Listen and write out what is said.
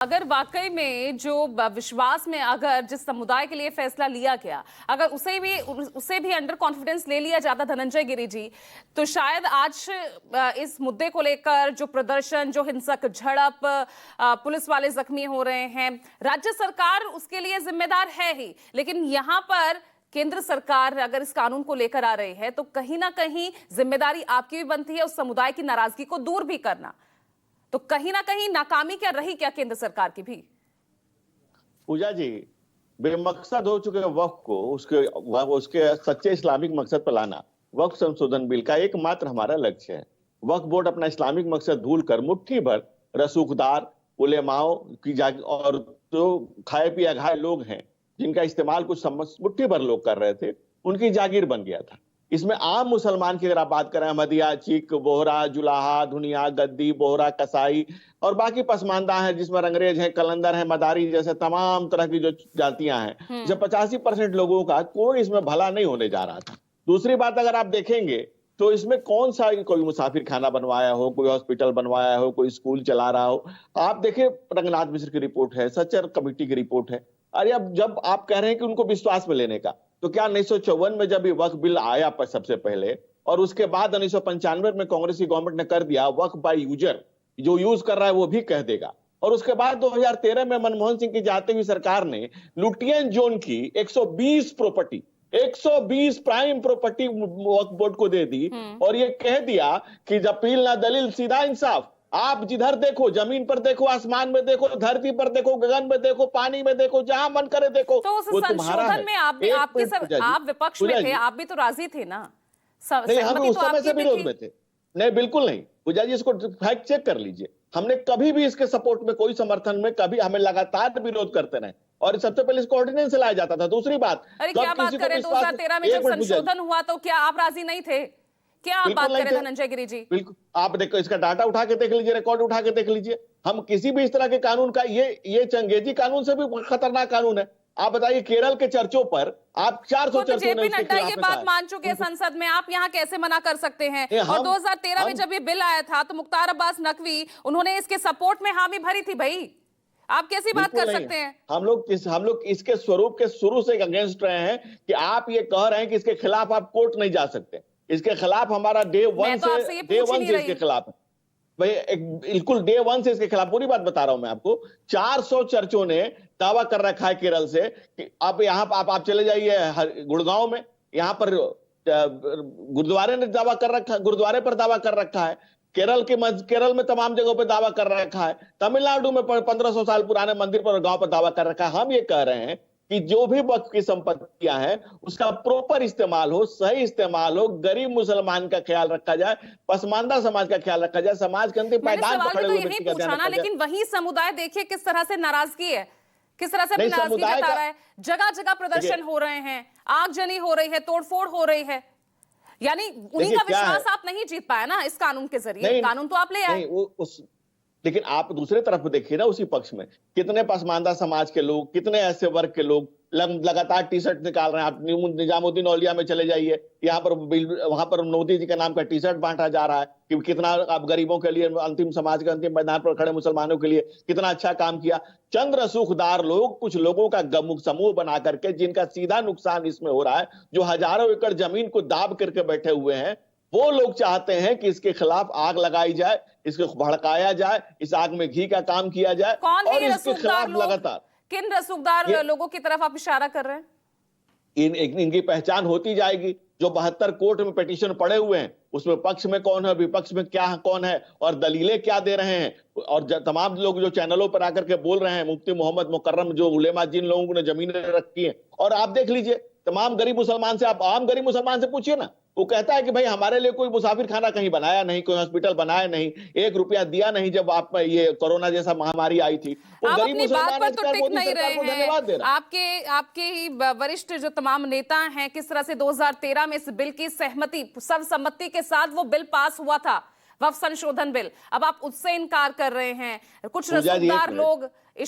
अगर वाकई में जो विश्वास में अगर जिस समुदाय के लिए फैसला लिया गया, अगर उसे भी अंडर कॉन्फिडेंस ले लिया जाता धनंजय गिरी जी, तो शायद आज इस मुद्दे को लेकर जो प्रदर्शन, जो हिंसक झड़प, पुलिस वाले जख्मी हो रहे हैं, राज्य सरकार उसके लिए जिम्मेदार है ही, लेकिन यहाँ पर केंद्र सरकार अगर इस कानून को लेकर आ रही है तो कहीं ना कहीं जिम्मेदारी आपकी भी बनती है उस समुदाय की नाराजगी को दूर भी करना। तो कहीं ना कहीं नाकामी क्या रही क्या केंद्र सरकार की भी? पूजा जी, बेमकसद हो चुके वक्फ को उसके सच्चे इस्लामिक मकसद पर लाना वक्फ संशोधन बिल का एकमात्र हमारा लक्ष्य है। वक्फ बोर्ड अपना इस्लामिक मकसद भूलकर मुट्ठी भर रसूखदार उलेमाओं की और जो खाए पिए घाय लोग हैं जिनका इस्तेमाल कुछ मुट्ठी भर लोग कर रहे थे, उनकी जागीर बन गया था। इसमें आम मुसलमान की अगर आप बात करें, अहमदिया, चीक, बोहरा, जुलाहा, धुनिया, गद्दी, बोहरा, कसाई और बाकी पसमानदा हैं जिसमें रंगरेज है, कलंदर है, मदारी जैसे तमाम तरह की जो जातियां हैं, जब 85% लोगों का कोई इसमें भला नहीं होने जा रहा था। दूसरी बात अगर आप देखेंगे तो इसमें कौन सा कोई मुसाफिर खाना बनवाया हो, कोई हॉस्पिटल बनवाया हो, कोई स्कूल चला रहा हो। आप देखिए रंगनाथ मिश्र की रिपोर्ट है, सच्चर कमेटी की रिपोर्ट है। अरे अब जब आप कह रहे हैं कि उनको विश्वास में लेने का, तो क्या 1954 में जब ये वक्फ बिल आया पर सबसे पहले और उसके बाद 1995 में कांग्रेस की गवर्नमेंट ने कर दिया वक्फ बाय यूजर, जो यूज कर रहा है वो भी कह देगा। और उसके बाद 2013 में मनमोहन सिंह की जाती हुई सरकार ने लुटियन जोन की 120 प्राइम प्रॉपर्टी वक्फ बोर्ड को दे दी और ये कह दिया कि जब पील ना दलील सीधा इंसाफ। आप जिधर देखो, जमीन पर देखो, आसमान में देखो, धरती पर देखो, गगन में देखो, पानी में देखो, जहां मन करे देखो, तो उस संशोधन में आप विपक्ष में थे, आप भी तो राजी थे ना? नहीं, हम उस समय से विरोध में थे। नहीं, बिल्कुल नहीं पूजा जी, इसको फैक्ट चेक कर लीजिए। हमने कभी भी इसके सपोर्ट में, कोई समर्थन में कभी, हमें लगातार विरोध करते रहे और सबसे पहले इसको ऑर्डिनेंस लाया जाता था। दूसरी बात, अरे क्या बात करें, 2013 में जब संशोधन हुआ तो क्या आप राजी नहीं थे? क्या आप बात करें धनंजय गिरी जी? बिल्कुल, आप देखो, इसका डाटा उठा के देख लीजिए, रिकॉर्ड उठा के देख लीजिए। हम किसी भी इस तरह के कानून का, ये चंगेजी कानून से भी खतरनाक कानून है। आप बताइए, केरल के चर्चों पर आप 400 चर्चों जेपी नड्डा ये बात मान चुके हैं संसद में, आप यहाँ कैसे मना कर सकते हैं? और 2013 में जब ये बिल आया था तो मुख्तार अब्बास नकवी, उन्होंने इसके सपोर्ट में हामी भरी थी। भाई आप कैसी बात कर सकते हैं? हम लोग इसके स्वरूप के शुरू से अगेंस्ट रहे हैं कि आप ये कह रहे हैं कि इसके खिलाफ आप कोर्ट नहीं जा सकते। इसके खिलाफ हमारा डे वन से इसके खिलाफ है भाई, बिल्कुल डे वन से इसके खिलाफ। पूरी बात बता रहा हूं मैं आपको। 400 चर्चों ने दावा कर रखा है केरल से कि अब यहां आप चले जाइए गुड़गांव में, यहां पर गुरुद्वारे ने दावा कर रखा है, गुरुद्वारे पर दावा कर रखा है। केरल में तमाम जगहों पर दावा कर रखा है। तमिलनाडु में 1500 साल पुराने मंदिर पर और गांव पर दावा कर रखा है। हम ये कह रहे हैं कि जो भी वक्फ की संपत्तियां हैं उसका प्रॉपर इस्तेमाल हो, सही इस्तेमाल हो, गरीब मुसलमान का ख्याल रखा जाए, पसमानदा समाज का ख्याल रखा जाए, समाज के अंतिम पायदान पर खड़े हुए व्यक्ति का ध्यान रखा जाए। लेकिन वही समुदाय देखिए किस तरह से नाराजगी है, किस तरह से नाराजगी जता रहा है। जगह जगह प्रदर्शन हो रहे हैं, आगजनी हो रही है, तोड़फोड़ हो रही है। यानी उन्हीं का विश्वास आप नहीं जीत पाए ना इस कानून के जरिए। कानून तो आप ले आए, लेकिन आप दूसरे तरफ देखिए ना, उसी पक्ष में कितने पसमानदा समाज के लोग, कितने ऐसे वर्ग के लोग लगातार टी शर्ट निकाल रहे हैं। आप निजामुद्दीन औलिया में चले जाइए, यहाँ पर वहां पर मोदी जी के नाम का टी शर्ट बांटा जा रहा है कि कितना आप गरीबों के लिए, अंतिम समाज के अंतिम मैदान पर खड़े मुसलमानों के लिए कितना अच्छा काम किया। चंद रसूखदार लोग, कुछ लोगों का समूह बना करके, जिनका सीधा नुकसान इसमें हो रहा है, जो हजारों एकड़ जमीन को दाब करके बैठे हुए हैं, वो लोग चाहते हैं कि इसके खिलाफ आग लगाई जाए, इसको भड़काया जाए, इस आग में घी का काम किया जाए। और इसके खिलाफ लगातार किन रसूखदार लोगों की तरफ आप इशारा कर रहे हैं? इनकी पहचान होती जाएगी। जो 72 कोर्ट में पिटीशन पड़े हुए हैं, उसमें पक्ष में कौन है, विपक्ष में क्या कौन है और दलीलें क्या दे रहे हैं। और तमाम लोग जो चैनलों पर आकर के बोल रहे हैं, मुफ्ती मोहम्मद मुकर्रम, जो उलेमा, जिन लोगों ने जमीनें रखी हैं, और आप देख लीजिए तमाम गरीब मुसलमान से, आप आम गरीब मुसलमान से पूछिए ना, वो कहता है कि भाई हमारे लिए कोई मुसाफिर खाना कहीं बनाया नहीं, कोई हॉस्पिटल बनाया नहीं, 1 रुपया दिया नहीं जब आप ये कोरोना जैसा महामारी आई थी। वो गरीब मुसलमान आज मोदी सरकार को धन्यवाद दे रहा है। आपके ही वरिष्ठ जो तमाम नेता हैं, किस तरह से 2013 में इस बिल की सहमति, सर्वसम्मति के साथ वो बिल पास हुआ था, वक्फ संशोधन बिल। अब आप उससे इनकार कर रहे हैं। कुछ रसूखदार लोग